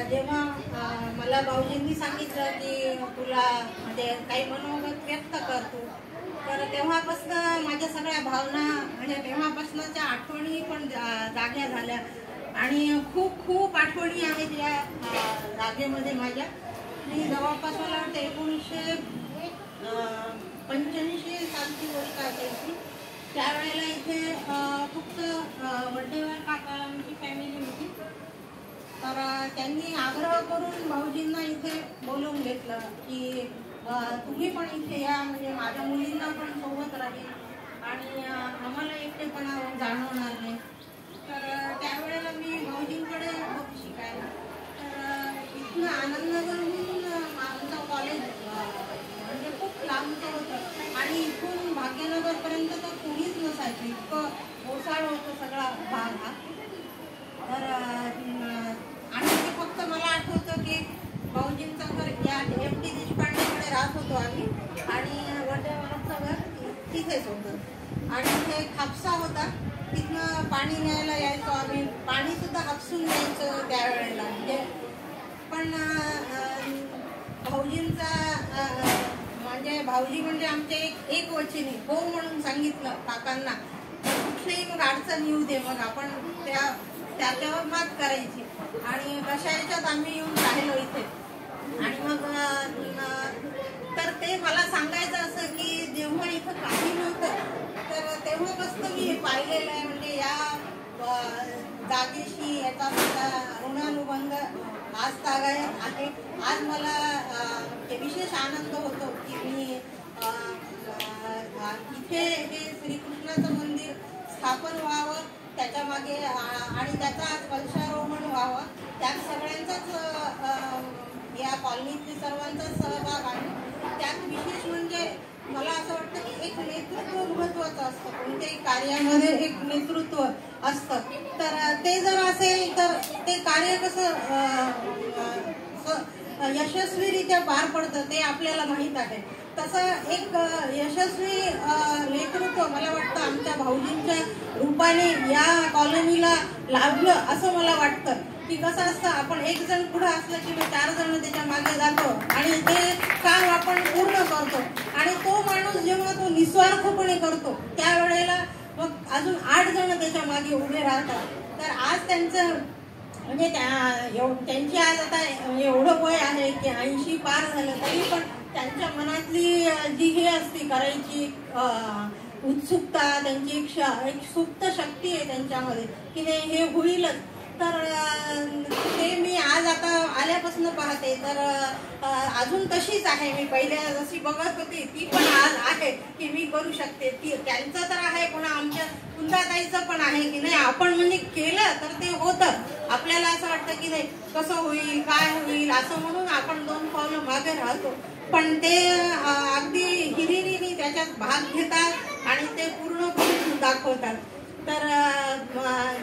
जेव्हा मला भाऊजींनी सांगितलं की तुला म्हणजे काही मनोगत व्यक्त करतो, तर तेव्हापासून माझ्या सगळ्या भावना म्हणजे तेव्हापासूनच्या आठवणी पण जाग्या झाल्या आणि खूप खूप आठवणी आहेत या जागेमध्ये माझ्या. मी जवळपास मला वाटतं 1985 सालची गोष्ट असायची. त्यावेळेला इथे फक्त वड्डेवार काकांची फॅमिली होती. तर त्यांनी आग्रह करून भाऊजींना इथे बोलवून घेतलं की तुम्ही पण इथे या, म्हणजे माझ्या मुलींना पण सोबत राहील आणि आम्हाला एकटेपणा जाणवणार नाही. तर त्यावेळेला मी भाऊजींकडे होती शिकायला. तर इथनं आनंदनगरहून आमचं कॉलेज म्हणजे खूप लांबचं होतं आणि इथून भाग्यनगरपर्यंत तर कोणीच नसायचं, इतकं ओसाड होतं सगळा भाग हा. तर आणि ते फक्त मला आठवतं की भाऊजींचं घर या FD देशपांडेकडे राहत होतो आम्ही आणि वड्डेवाराचं घर तिथेच होतं आणि ते हापसा होता, तिथनं पाणी न्यायला यायचो आम्ही. पाणीसुद्धा हापसून न्यायचं त्यावेळेला. म्हणजे पण भाऊजींचा म्हणजे भाऊजी म्हणजे आमचे एक वचनी हो म्हणून सांगितलं काकांना, कुठलीही मग अडचण येऊ दे, मग आपण त्याच्यावर मात करायची. आणि कशा याच्यात आम्ही येऊन राहिलो इथे. आणि मग तर ते मला सांगायचं असं की जेव्हा इथं काही नव्हतं तर तेव्हापासून मी पाहिलेलं आहे, म्हणजे या जागेशी याचा ऋणानुबंध आज तागायत आहे. आज मला विशेष आनंद होतो की मी इथे हे श्रीकृष्णाचं मंदिर स्थापन व्हावं, त्याच्या मागे आणि त्याचा आज कलशारोहण व्हावं. त्यात सगळ्यांचाच या कॉलनीतली सर्वांचाच सहभाग आहे. त्यात विशेष म्हणजे मला असं वाटतं की एक नेतृत्व महत्त्वाचं असतं. कोणत्याही कार्यामध्ये एक नेतृत्व असतं. तर ते जर असेल तर ते कार्य कसं यशस्वीरित्या पार पडतं ते आपल्याला माहीत आहे. तसं एक यशस्वी नेतृत्व मला वाटतं आमच्या भाऊजींच्या रूपाने या कॉलनीला लाभलं असं मला वाटतं. की कसं असतं, आपण एक जण पुढं असलं की 4 जण त्याच्या मागे जातो आणि ते काम आपण पूर्ण करतो. आणि तो माणूस जेव्हा तो निस्वार्थपणे करतो त्यावेळेला मग अजून 8 जण त्याच्या मागे उभे राहतात. तर आज त्यांचं म्हणजे त्यांची आज आता एवढं वय आहे की 80 पार झालं, तरी पण त्यांच्या मनातली जी हे असते करायची उत्सुकता, त्यांची एक सुप्त शक्ती आहे त्यांच्यामध्ये की नाही हे होईलच. तर ते मी आज आता आल्यापासून पाहते तर अजून तशीच आहे. मी पहिल्या जशी बघत होती ती पण आज आहे की मी करू शकते. ती त्यांचं तर आहे, पण आमच्या कुंदाताईचं पण आहे की नाही आपण म्हणजे केलं तर ते होतं. आपल्याला असं वाटतं की नाही कसं होईल काय होईल असं म्हणून आपण 2 पावलं मागे राहतो, पण ते अगदी हिरिरीने त्याच्यात भाग घेतात आणि ते पूर्ण करून दाखवतात. तर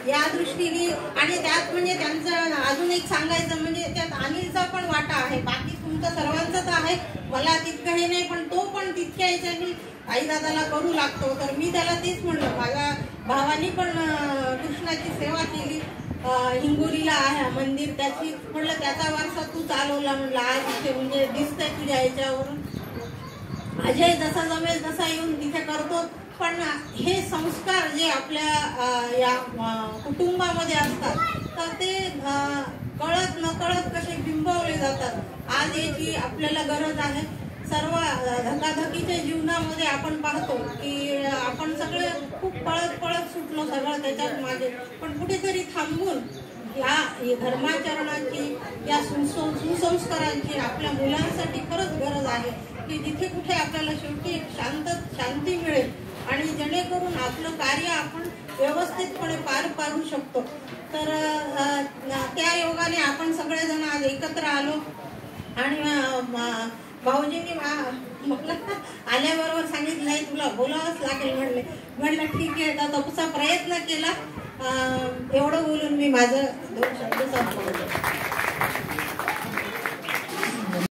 या दृष्टीने आणि त्यात म्हणजे त्यांचं अजून एक सांगायचं म्हणजे त्यात अनिलचा पण वाटा आहे. बाकी तुमचं सर्वांचंच आहे, मला तितकं हे नाही, पण तो पण तितक्या याच्याने आईदादाला करू लागतो. तर मी त्याला तेच म्हणलं, माझ्या भावानी पण कृष्णाची सेवा केली, हिंगोलीला आहे मंदिर त्याची, म्हणलं त्याचा वारसा तू चालवला. म्हणलं आज इथे म्हणजे दिसतंय तुझ्या याच्यावरून. अजय जसा जमेल तसा येऊन तिथे करतो, पण हे संस्कार जे आपल्या या कुटुंबामध्ये असतात तर ते कळत नकळत कसे बिंबवले जातात. आज याची आपल्याला गरज आहे. सर्व धकाधकीच्या जीवनामध्ये आपण पाहतो की आपण सगळे खूप पळत सुटलो सगळं त्याच्यात मागे, पण कुठेतरी थांबून या धर्माचरणाची या सुसंस्कारांची आपल्या मुलांसाठी खरंच गरज आहे की जिथे कुठे आपल्याला शेवटी एक शांती मिळेल आणि जेणेकरून आपलं कार्य आपण व्यवस्थितपणे पार पाडू शकतो. तर त्या योगाने आपण सगळेजण आज एकत्र आलो आणि भाऊजींनी मला आल्याबरोबर सांगितलं नाही तुला बोलावंच लागेल. म्हणलं ठीक आहे, तसा प्रयत्न केला. एवढं बोलून मी माझं 2 शब्द संपवले.